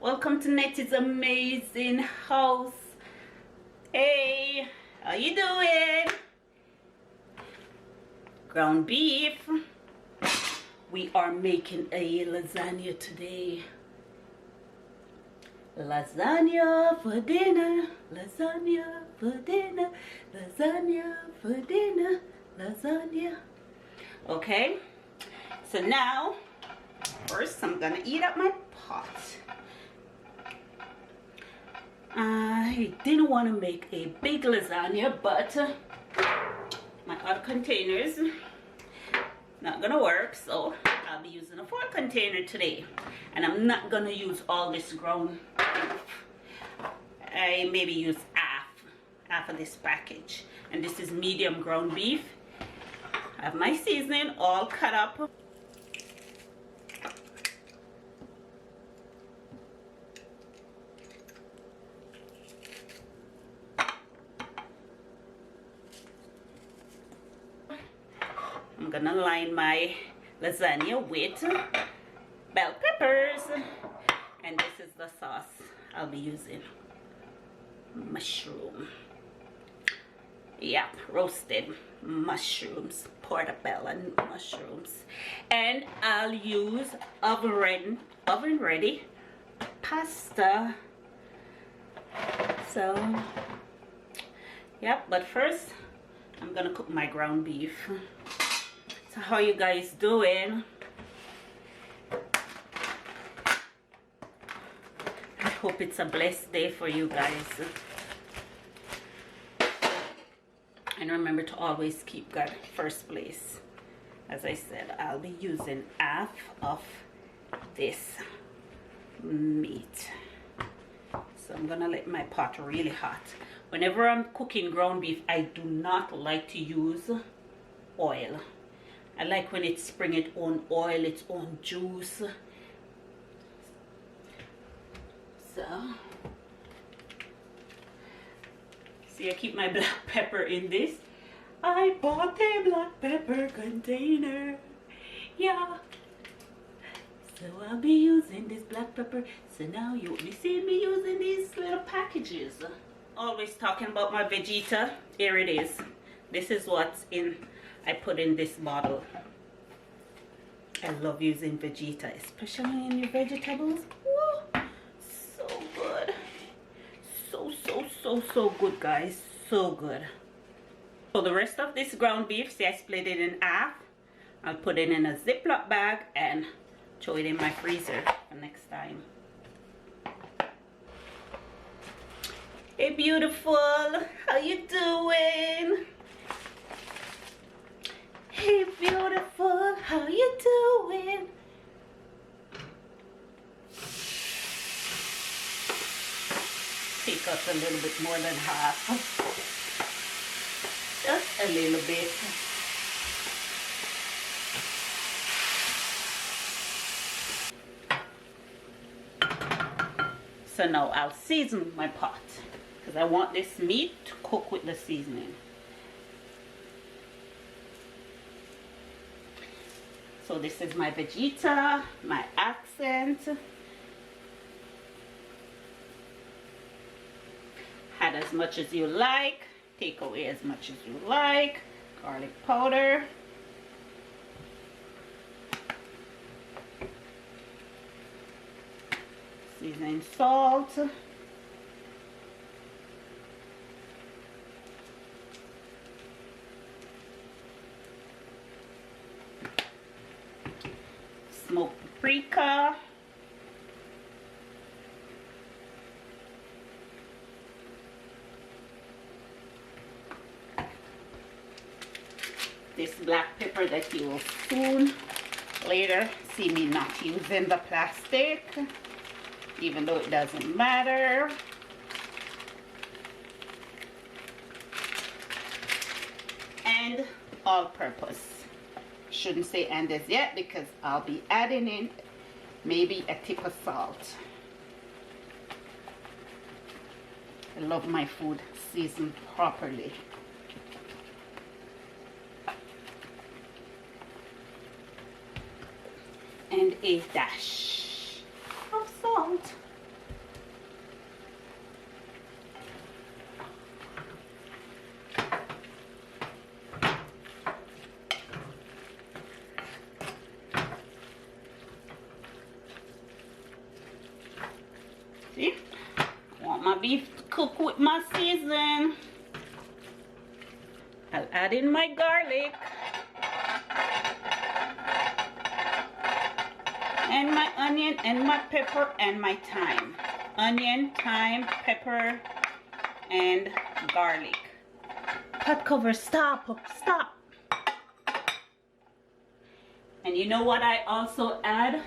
Welcome to Nettie's Amazing House. Hey, how you doing? Ground beef. We are making a lasagna today. Lasagna for dinner, lasagna for dinner, lasagna for dinner, lasagna. Okay, so now first I'm gonna eat up my pot. I didn't want to make a big lasagna, but my other containers not gonna work, so I'll be using a 4 container today, and I'm not gonna use all this ground beef. I maybe use half of this package, and this is medium ground beef. I have my seasoning all cut up. I'm gonna line my lasagna with bell peppers, and this is the sauce I'll be using. Mushroom. Yep, roasted mushrooms, portobello mushrooms, and I'll use oven ready pasta. So yep, but first I'm gonna cook my ground beef. So how you guys doing? I hope it's a blessed day for you guys. And remember to always keep God first place. As I said, I'll be using half of this meat. So I'm gonna let my pot really hot. Whenever I'm cooking ground beef, I do not like to use oil. I like when it's bring its own oil, its own juice. So, see, I keep my black pepper in this. I bought a black pepper container. Yeah. So I'll be using this black pepper. So now you'll be seeing me using these little packages. Always talking about my Vegeta. Here it is. This is what's in. I put in this bottle. I love using Vegeta, especially in your vegetables. Woo! So good. So good, guys. So good. So the rest of this ground beef, see, I split it in half. I'll put it in a Ziploc bag and throw it in my freezer for next time. Hey, beautiful. How you doing? Hey, beautiful, how you doing? Take out a little bit more than half. Just a little bit. So now I'll season my pot, because I want this meat to cook with the seasoning. So this is my Vegeta, my accent. Add as much as you like. Take away as much as you like. Garlic powder. Seasoning salt. Smoked paprika, this black pepper that you will soon later see me not using the plastic, even though it doesn't matter. And all purpose. Shouldn't say and as yet, because I'll be adding in maybe a tip of salt. I love my food seasoned properly. And a dash of salt. See? Want my beef to cook with my seasoning. I'll add in my garlic. And my onion and my pepper and my thyme. Onion, thyme, pepper, and garlic. Pot cover, stop, stop. And you know what I also add?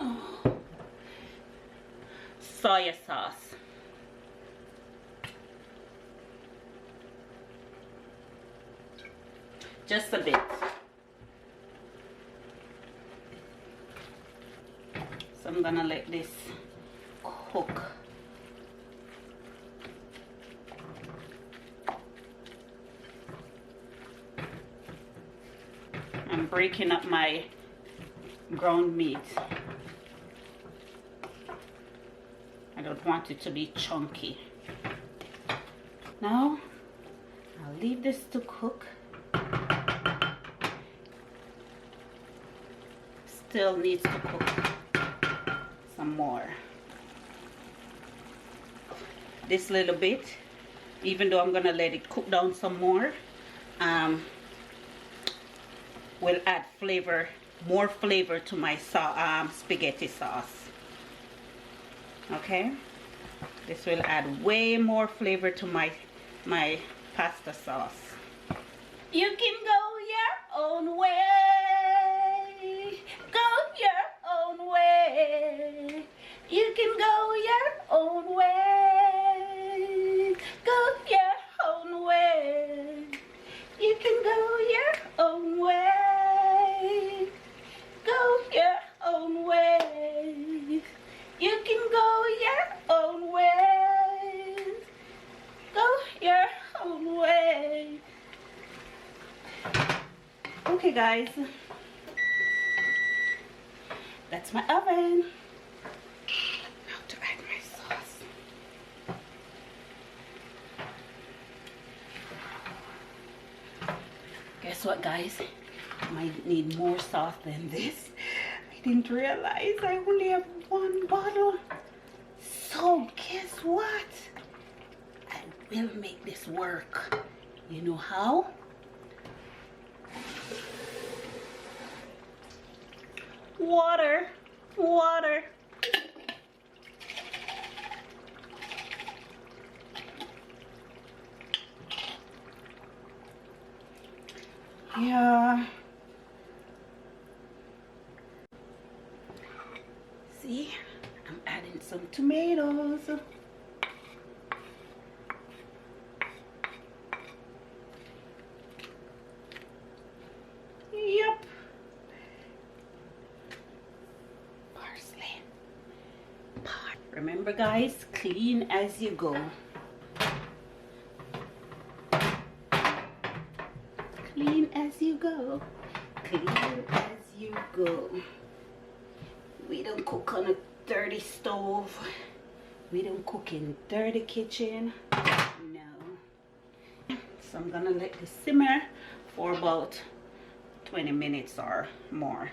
Oh, soy sauce. Just a bit. So I'm gonna let this cook. I'm breaking up my ground meat. I don't want it to be chunky. Now I'll leave this to cook. Still needs to cook some more. This little bit, even though I'm gonna let it cook down some more, will add flavor, more flavor to my spaghetti sauce. Okay, this will add way more flavor to my pasta sauce. You can go your own way. Go your own way. You can go your own way. Go your own way. You can go your own way. Go your own way. You can go your own way. Go your own way. Okay guys, that's my oven. Now to add my sauce. Guess what guys, I might need more sauce than this. I didn't realize I only have one bottle. So guess what? I will make this work. You know how? Water, water. Yeah. See, I'm adding some tomatoes. Yep. Parsley. Remember guys, clean as you go. Clean as you go. Clean as you go. We don't cook on a dirty stove. We don't cook in dirty kitchen. No. So I'm gonna let this simmer for about 20 minutes or more.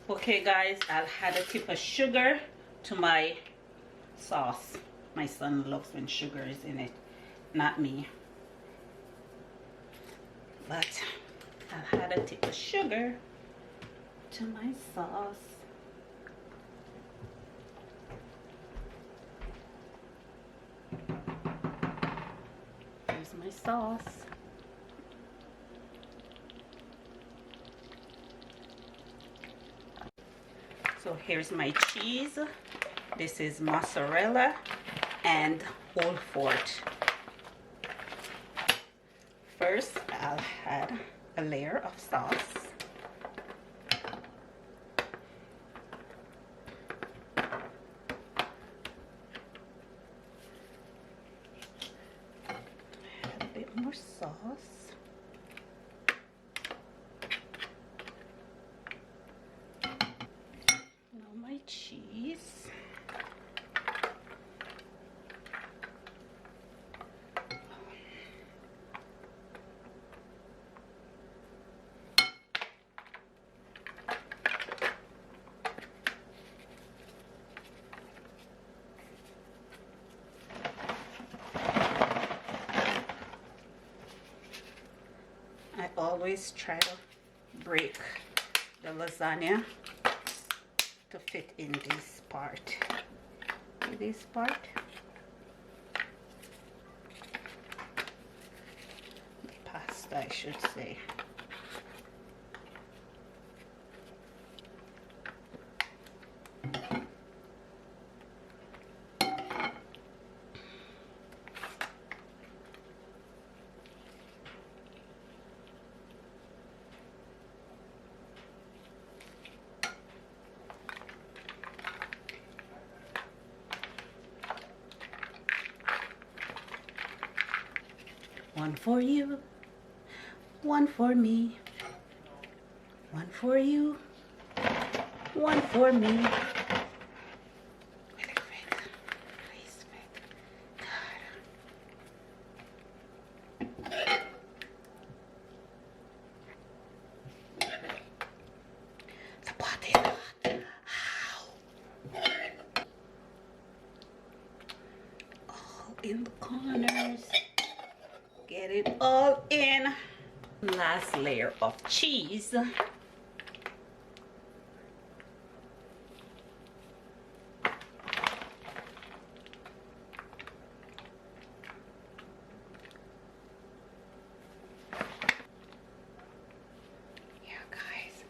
Okay guys, I'll add a tip of sugar to my sauce. My son loves when sugar is in it, not me. But I'll add a tip of sugar to my sauce. Here's my sauce. So here's my cheese. This is mozzarella and Old Fort. First, I'll add a layer of sauce. Add a bit more sauce. Now my cheese. always try to break the lasagna to fit in this part. This part. The pasta, I should say. One for you, one for me, one for you, one for me. Will it fit? Please fit. God. The pot is hot. Ow. All in the corners. Get it all in. Last layer of cheese. Yeah, guys.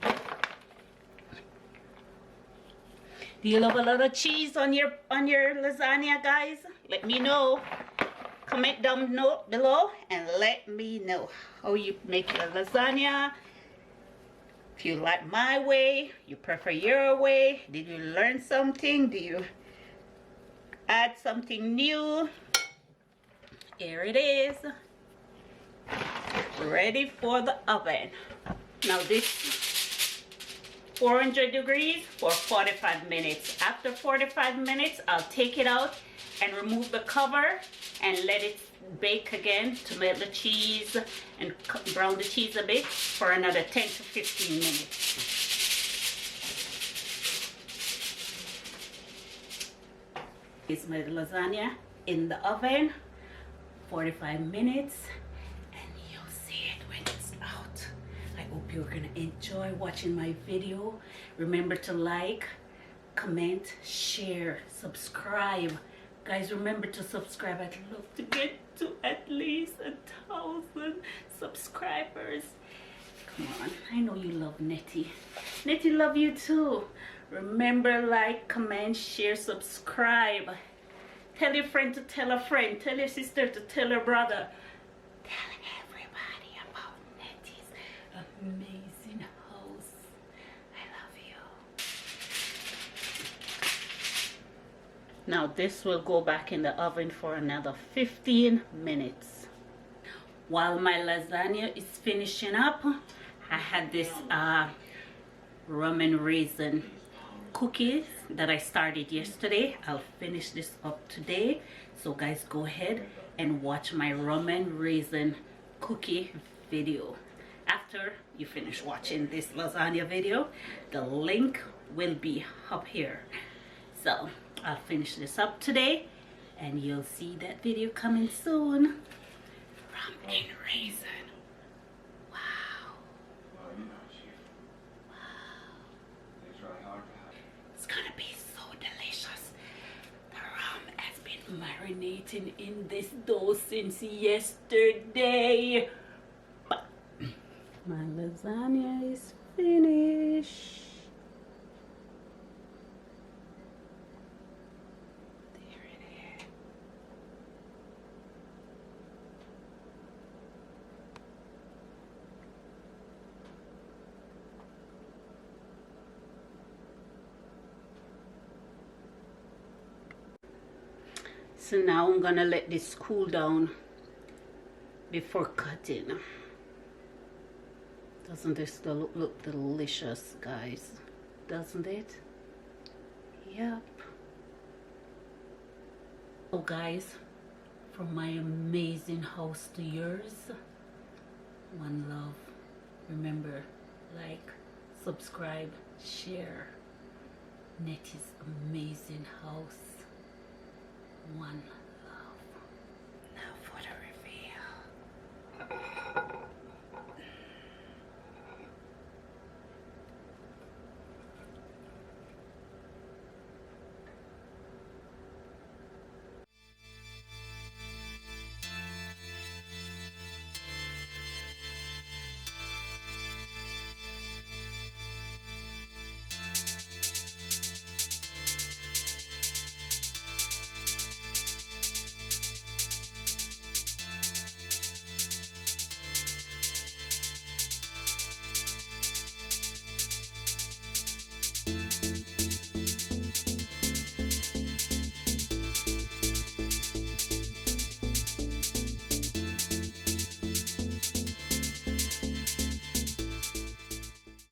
Do you love a lot of cheese on your lasagna, guys? Let me know. Comment down below and let me know how you make your lasagna. If you like my way, you prefer your way. Did you learn something? Do you add something new? Here it is, ready for the oven. Now this 400 degrees for 45 minutes. After 45 minutes, I'll take it out and remove the cover and let it bake again to melt the cheese and brown the cheese a bit for another 10 to 15 minutes. It's my lasagna in the oven, 45 minutes, and you'll see it when it's out. I hope you're gonna enjoy watching my video. Remember to like, comment, share, subscribe. Guys, remember to subscribe. I'd love to get to at least 1,000 subscribers. Come on, I know you love Nettie. Nettie love you too. Remember, like, comment, share, subscribe. Tell your friend to tell a friend. Tell your sister to tell her brother. Tell everybody about Nettie's amazing house. I love you. Now this will go back in the oven for another 15 minutes. While my lasagna is finishing up, I had this rum and raisin cookies that I started yesterday. I'll finish this up today. So guys, go ahead and watch my rum and raisin cookie video. After you finish watching this lasagna video, the link will be up here. So I'll finish this up today and you'll see that video coming soon. Rum and raisin. Wow. Wow. It's gonna be so delicious. The rum has been marinating in this dough since yesterday. But my lasagna is finished. So now I'm gonna let this cool down before cutting. Doesn't this look delicious, guys? Doesn't it? Yep. So guys, from my amazing house to yours, one love. Remember, like, subscribe, share. Nettie's amazing house. One love. Now for the reveal.